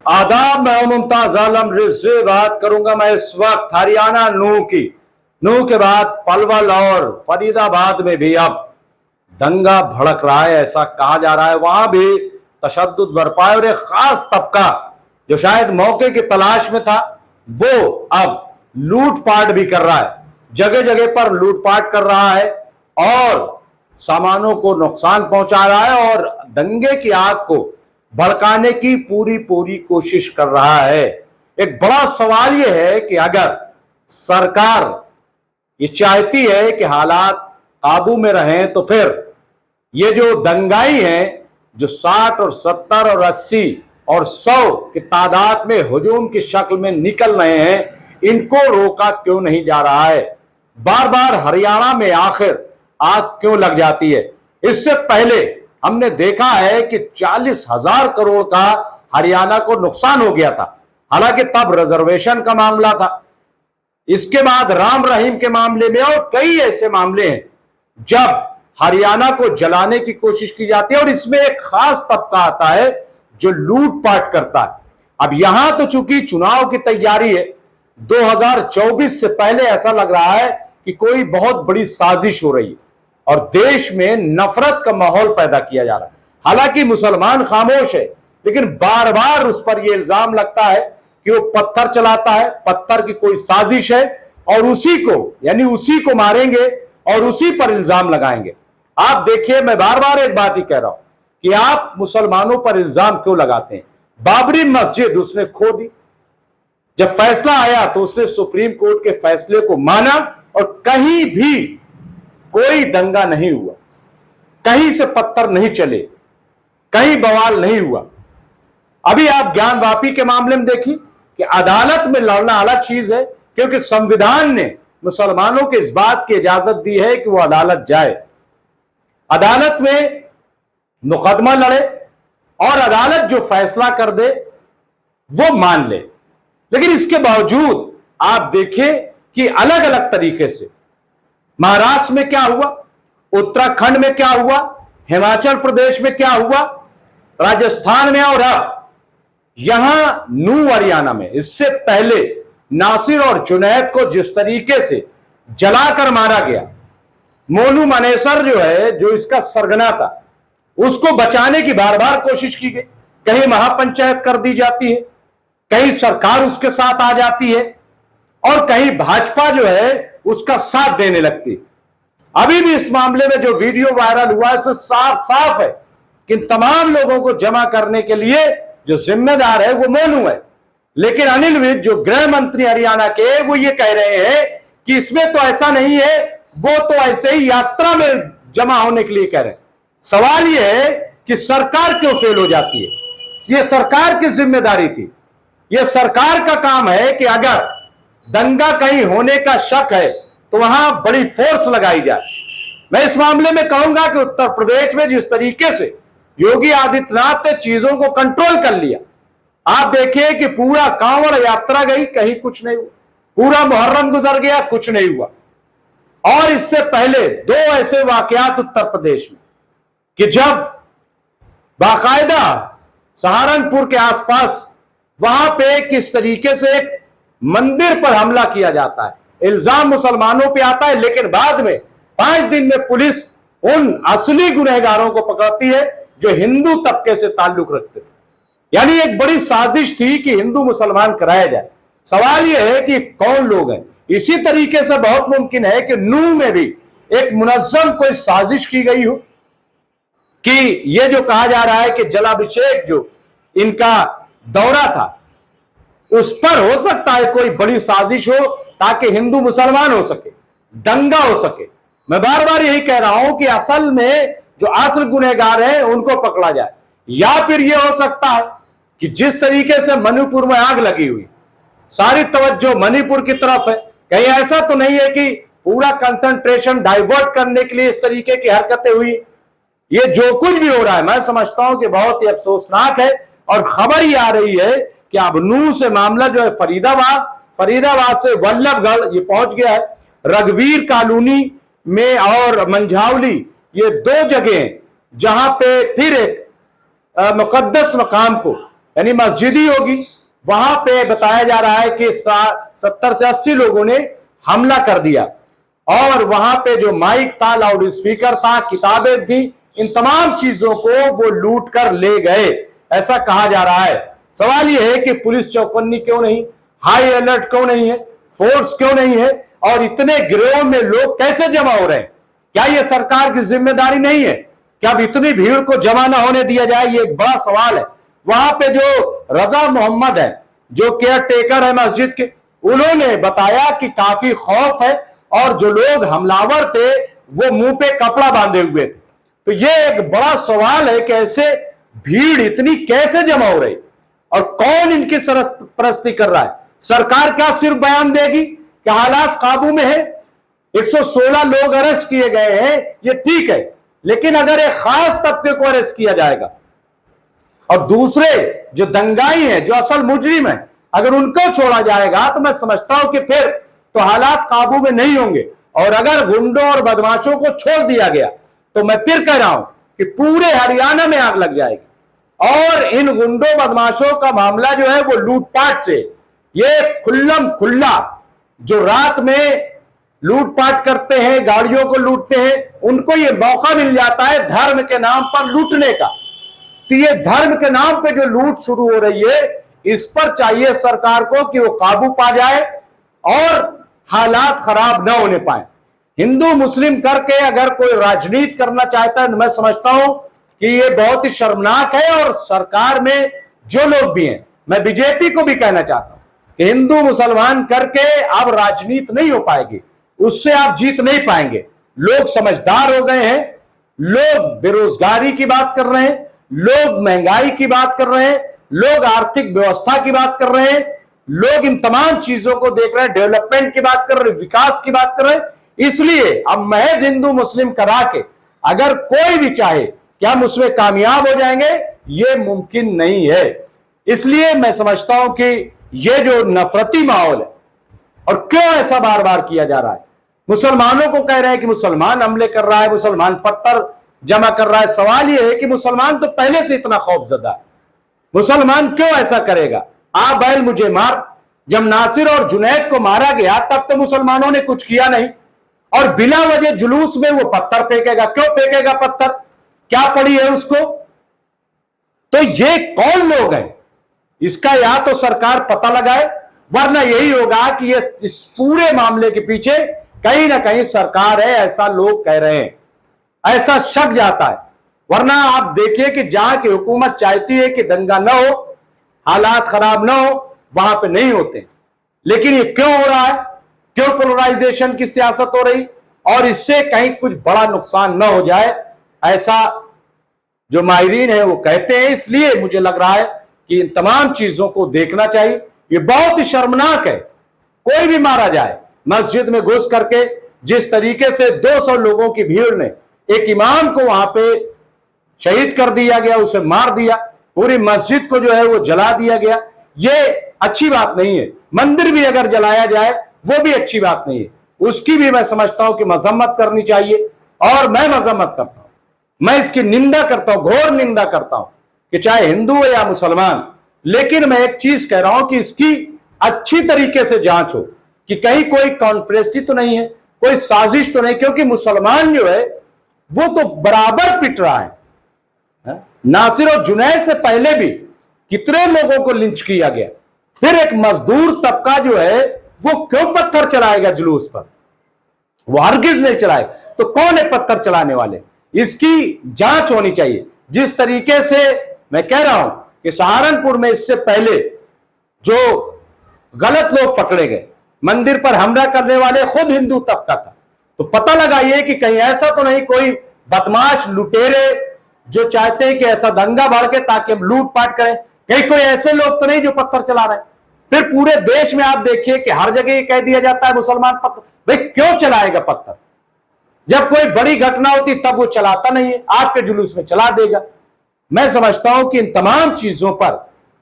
आदाब, मैं मुमताज आलम रिजवी बात करूंगा। मैं इस वक्त हरियाणा नूह के बाद पलवल और फरीदाबाद में भी अब दंगा भड़क रहा है, ऐसा कहा जा रहा है। वहां भी तशद्दुद बरपा है और एक खास तबका जो शायद मौके की तलाश में था वो अब लूटपाट भी कर रहा है, जगह जगह पर लूटपाट कर रहा है और सामानों को नुकसान पहुंचा रहा है और दंगे की आग को भड़काने की पूरी कोशिश कर रहा है। एक बड़ा सवाल यह है कि अगर सरकार ये चाहती है कि हालात काबू में रहें तो फिर ये जो दंगाई हैं जो 60 और 70 और 80 और 100 की तादाद में हुजूम की शक्ल में निकल रहे हैं, इनको रोका क्यों नहीं जा रहा है? बार बार हरियाणा में आखिर आग क्यों लग जाती है? इससे पहले हमने देखा है कि 40,000 करोड़ का हरियाणा को नुकसान हो गया था, हालांकि तब रिजर्वेशन का मामला था। इसके बाद राम रहीम के मामले में और कई ऐसे मामले हैं जब हरियाणा को जलाने की कोशिश की जाती है और इसमें एक खास तबका आता है जो लूटपाट करता है। अब यहां तो चूंकि चुनाव की तैयारी है, 2024 से पहले ऐसा लग रहा है कि कोई बहुत बड़ी साजिश हो रही है और देश में नफरत का माहौल पैदा किया जा रहा है। हालांकि मुसलमान खामोश है, लेकिन बार बार उस पर यह इल्जाम लगता है कि वो पत्थर चलाता है, पत्थर की कोई साजिश है और उसी को मारेंगे और उसी पर इल्जाम लगाएंगे। आप देखिए, मैं बार बार एक बात ही कह रहा हूं कि आप मुसलमानों पर इल्जाम क्यों लगाते हैं? बाबरी मस्जिद उसने खो दी, जब फैसला आया तो उसने सुप्रीम कोर्ट के फैसले को माना और कहीं भी कोई दंगा नहीं हुआ, कहीं से पत्थर नहीं चले, कहीं बवाल नहीं हुआ। अभी आप ज्ञान वापी के मामले में देखिए कि अदालत में लड़ना अलग चीज है, क्योंकि संविधान ने मुसलमानों को इस बात की इजाजत दी है कि वो अदालत जाए, अदालत में मुकदमा लड़े और अदालत जो फैसला कर दे वो मान ले। लेकिन इसके बावजूद आप देखिए कि अलग अलग तरीके से महाराष्ट्र में क्या हुआ, उत्तराखंड में क्या हुआ, हिमाचल प्रदेश में क्या हुआ, राजस्थान में और अब यहां नूह हरियाणा में। इससे पहले नासिर और जुनैद को जिस तरीके से जलाकर मारा गया, मोनू मनेसर जो है, जो इसका सरगना था, उसको बचाने की बार बार कोशिश की गई। कहीं महापंचायत कर दी जाती है, कहीं सरकार उसके साथ आ जाती है और कहीं भाजपा जो है उसका साथ देने लगती है। अभी भी इस मामले में जो वीडियो वायरल हुआ है उसमें साफ साफ है कि तमाम लोगों को जमा करने के लिए जो जिम्मेदार है वो मोनू है। लेकिन अनिल विज जो गृह मंत्री हरियाणा के, वो ये कह रहे हैं कि इसमें तो ऐसा नहीं है, वो तो ऐसे ही यात्रा में जमा होने के लिए कह रहे हैं। सवाल यह है कि सरकार क्यों फेल हो जाती है? यह सरकार की जिम्मेदारी थी, यह सरकार का काम है कि अगर दंगा कहीं होने का शक है तो वहां बड़ी फोर्स लगाई जाए। मैं इस मामले में कहूंगा कि उत्तर प्रदेश में जिस तरीके से योगी आदित्यनाथ ने चीजों को कंट्रोल कर लिया, आप देखिए कि पूरा कांवड़ यात्रा गई, कहीं कुछ नहीं हुआ, पूरा मुहर्रम गुजर गया, कुछ नहीं हुआ। और इससे पहले 2 ऐसे वाकयात उत्तर प्रदेश में कि जब बाकायदा सहारनपुर के आसपास वहां पे किस तरीके से एक मंदिर पर हमला किया जाता है, इल्जाम मुसलमानों पे आता है, लेकिन बाद में 5 दिन में पुलिस उन असली गुनहगारों को पकड़ती है जो हिंदू तबके से ताल्लुक रखते थे। यानी एक बड़ी साजिश थी कि हिंदू मुसलमान कराया जाए। सवाल यह है कि कौन लोग हैं? इसी तरीके से बहुत मुमकिन है कि नूह में भी एक मुनज्जम कोई साजिश की गई हो कि यह जो कहा जा रहा है कि जलाभिषेक जो इनका दौरा था उस पर हो सकता है कोई बड़ी साजिश हो ताकि हिंदू मुसलमान हो सके, दंगा हो सके। मैं बार बार यही कह रहा हूं कि असल में जो असल गुनहगार हैं उनको पकड़ा जाए। या फिर यह हो सकता है कि जिस तरीके से मणिपुर में आग लगी हुई, सारी तवज्जो मणिपुर की तरफ है, कहीं ऐसा तो नहीं है कि पूरा कंसंट्रेशन डाइवर्ट करने के लिए इस तरीके की हरकतें हुई। ये जो कुछ भी हो रहा है, मैं समझता हूं कि बहुत ही अफसोसनाक है और खबर ही आ रही है कि अब नूह से मामला जो है फरीदाबाद से वल्लभगढ़ ये पहुंच गया है। रघुवीर कॉलोनी में और मंझावली, ये 2 जगह जहां पे फिर एक मुकद्दस मकाम को यानी मस्जिद ही होगी। वहां पे बताया जा रहा है कि 70 से 80 लोगों ने हमला कर दिया और वहां पे जो माइक था, लाउड स्पीकर था, किताबें थी, इन तमाम चीजों को वो लूट कर ले गए, ऐसा कहा जा रहा है। सवाल यह है कि पुलिस चौकन्नी क्यों नहीं, हाई अलर्ट क्यों नहीं है, फोर्स क्यों नहीं है, और इतने गिरोह में लोग कैसे जमा हो रहे हैं? क्या यह सरकार की जिम्मेदारी नहीं है? क्या अब इतनी भीड़ को जमा ना होने दिया जाए? ये एक बड़ा सवाल है। वहां पे जो रजा मोहम्मद है, जो केयर टेकर है मस्जिद के, उन्होंने बताया कि काफी खौफ है और जो लोग हमलावर थे वो मुंह पे कपड़ा बांधे हुए थे। तो ये एक बड़ा सवाल है कि ऐसे भीड़ इतनी कैसे जमा हो रही और कौन इनकी सरपरस्ती कर रहा है? सरकार क्या सिर्फ बयान देगी कि हालात काबू में है, 116 लोग अरेस्ट किए गए हैं, ये ठीक है, लेकिन अगर एक खास तबके को अरेस्ट किया जाएगा और दूसरे जो दंगाई हैं, जो असल मुजरिम है, अगर उनको छोड़ा जाएगा तो मैं समझता हूं कि फिर तो हालात काबू में नहीं होंगे। और अगर गुंडों और बदमाशों को छोड़ दिया गया तो मैं फिर कह रहा हूं कि पूरे हरियाणा में आग लग जाएगी। और इन गुंडों बदमाशों का मामला जो है वो लूटपाट से, ये खुल्लम खुल्ला जो रात में लूटपाट करते हैं, गाड़ियों को लूटते हैं, उनको ये मौका मिल जाता है धर्म के नाम पर लूटने का। तो ये धर्म के नाम पे जो लूट शुरू हो रही है, इस पर चाहिए सरकार को कि वो काबू पा जाए और हालात खराब न होने पाए। हिंदू मुस्लिम करके अगर कोई राजनीति करना चाहता है तो मैं समझता हूं कि ये बहुत ही शर्मनाक है। और सरकार में जो लोग भी हैं, मैं बीजेपी को भी कहना चाहता हूं कि हिंदू मुसलमान करके अब राजनीति नहीं हो पाएगी, उससे आप जीत नहीं पाएंगे। लोग समझदार हो गए हैं, लोग बेरोजगारी की बात कर रहे हैं, लोग महंगाई की बात कर रहे हैं, लोग आर्थिक व्यवस्था की बात कर रहे हैं, लोग इन तमाम चीजों को देख रहे हैं, डेवलपमेंट की बात कर रहे हैं, विकास की बात कर रहे हैं। इसलिए अब महज हिंदू मुस्लिम करा के अगर कोई भी चाहे कि हम उसमें कामयाब हो जाएंगे, ये मुमकिन नहीं है। इसलिए मैं समझता हूं कि ये जो नफरती माहौल है, और क्यों ऐसा बार बार किया जा रहा है, मुसलमानों को कह रहे हैं कि मुसलमान हमले कर रहा है, मुसलमान पत्थर जमा कर रहा है। सवाल यह है कि मुसलमान तो पहले से इतना खौफजदा है, मुसलमान क्यों ऐसा करेगा? आ बैल मुझे मार, जब नासिर और जुनैद को मारा गया तब तो मुसलमानों ने कुछ किया नहीं, और बिला वजह जुलूस में वो पत्थर फेंकेगा। क्यों फेंकेगा पत्थर? क्या पड़ी है उसको? तो ये कौन लोग हैं, इसका या तो सरकार पता लगाए, वरना यही होगा कि ये इस पूरे मामले के पीछे कहीं ना कहीं सरकार है, ऐसा लोग कह रहे हैं, ऐसा शक जाता है। वरना आप देखिए कि जहां की हुकूमत चाहती है कि दंगा न हो, हालात खराब न हो, वहां पे नहीं होते। लेकिन ये क्यों हो रहा है? क्यों पोलराइजेशन की सियासत हो रही? और इससे कहीं कुछ बड़ा नुकसान न हो जाए, ऐसा जो माहिरीन है वो कहते हैं। इसलिए मुझे लग रहा है कि इन तमाम चीजों को देखना चाहिए। ये बहुत ही शर्मनाक है, कोई भी मारा जाए मस्जिद में घुस करके, जिस तरीके से 200 लोगों की भीड़ ने एक इमाम को वहां पे शहीद कर दिया गया, उसे मार दिया, पूरी मस्जिद को जो है वो जला दिया गया, ये अच्छी बात नहीं है। मंदिर भी अगर जलाया जाए वो भी अच्छी बात नहीं है, उसकी भी मैं समझता हूं कि मजम्मत करनी चाहिए। और मैं मजम्मत करता हूं, मैं इसकी निंदा करता हूं, घोर निंदा करता हूं कि चाहे हिंदू हो या मुसलमान। लेकिन मैं एक चीज कह रहा हूं कि इसकी अच्छी तरीके से जांच हो कि कहीं कोई कॉन्फ्रेंसी तो नहीं है, कोई साजिश तो नहीं, क्योंकि मुसलमान जो है वो तो बराबर पिट रहा है। नासिर और जुनैद से पहले भी कितने लोगों को लिंच किया गया, फिर एक मजदूर तबका जो है वो क्यों पत्थर चलाएगा जुलूस पर? वो हरगिज नहीं चलाए, तो कौन है पत्थर चलाने वाले? इसकी जांच होनी चाहिए। जिस तरीके से मैं कह रहा हूं कि सहारनपुर में इससे पहले जो गलत लोग पकड़े गए, मंदिर पर हमला करने वाले खुद हिंदू तबका था, तो पता लगाइए कि कहीं ऐसा तो नहीं कोई बदमाश लुटेरे जो चाहते हैं कि ऐसा दंगा भड़के ताकि हम लूटपाट करें, कहीं कोई ऐसे लोग तो नहीं जो पत्थर चला रहे हैं। फिर पूरे देश में आप देखिए कि हर जगह ये कह दिया जाता है मुसलमान पत्थर, भाई क्यों चलाएगा पत्थर? जब कोई बड़ी घटना होती तब वो चलाता नहीं है, आपके जुलूस में चला देगा। मैं समझता हूं कि इन तमाम चीजों पर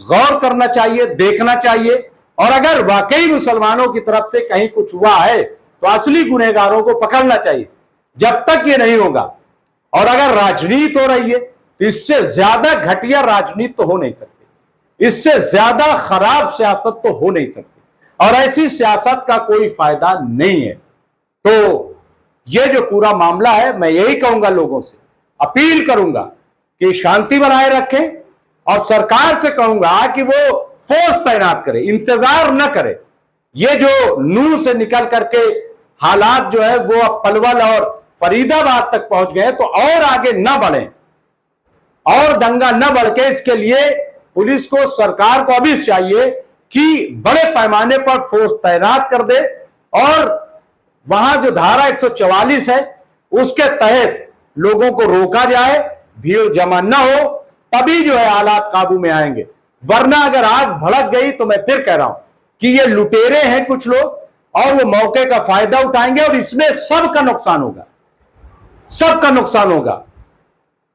गौर करना चाहिए, देखना चाहिए, और अगर वाकई मुसलमानों की तरफ से कहीं कुछ हुआ है तो असली गुनहगारों को पकड़ना चाहिए। जब तक ये नहीं होगा, और अगर राजनीति हो रही है तो इससे ज्यादा घटिया राजनीति तो हो नहीं सकती। इससे ज्यादा खराब सियासत तो हो नहीं सकती और ऐसी सियासत का कोई फायदा नहीं है। तो ये जो पूरा मामला है, मैं यही कहूंगा, लोगों से अपील करूंगा कि शांति बनाए रखें और सरकार से कहूंगा कि वो फोर्स तैनात करे, इंतजार न करे। ये जो नूह से निकल करके हालात जो है वो अब पलवल और फरीदाबाद तक पहुंच गए, तो और आगे न बढ़े और दंगा न बढ़ के, इसके लिए पुलिस को, सरकार को अभी चाहिए कि बड़े पैमाने पर फोर्स तैनात कर दे और वहां जो धारा 144 है उसके तहत लोगों को रोका जाए, भीड़ जमा न हो, तभी जो है हालात काबू में आएंगे। वरना अगर आग भड़क गई तो मैं फिर कह रहा हूं कि ये लुटेरे हैं कुछ लोग और वो मौके का फायदा उठाएंगे और इसमें सबका नुकसान होगा, सबका नुकसान होगा।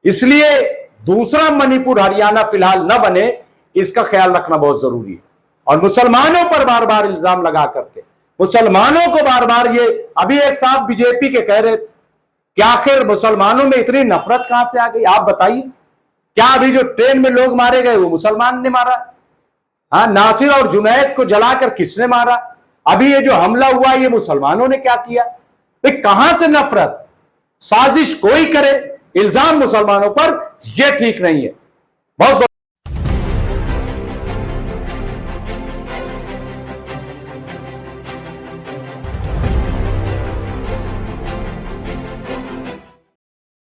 इसलिए दूसरा मणिपुर हरियाणा फिलहाल न बने, इसका ख्याल रखना बहुत जरूरी है। और मुसलमानों पर बार बार इल्जाम लगा करके, मुसलमानों को बार बार ये, अभी एक साहब बीजेपी के कह रहे कि आखिर मुसलमानों में इतनी नफरत कहां से आ गई, आप बताइए। क्या अभी जो ट्रेन में लोग मारे गए वो मुसलमान ने मारा? हाँ, नासिर और जुनैद को जलाकर किसने मारा? अभी ये जो हमला हुआ ये मुसलमानों ने क्या किया? तो कहां से नफरत? साजिश कोई करे, इल्जाम मुसलमानों पर, यह ठीक नहीं है। बहुत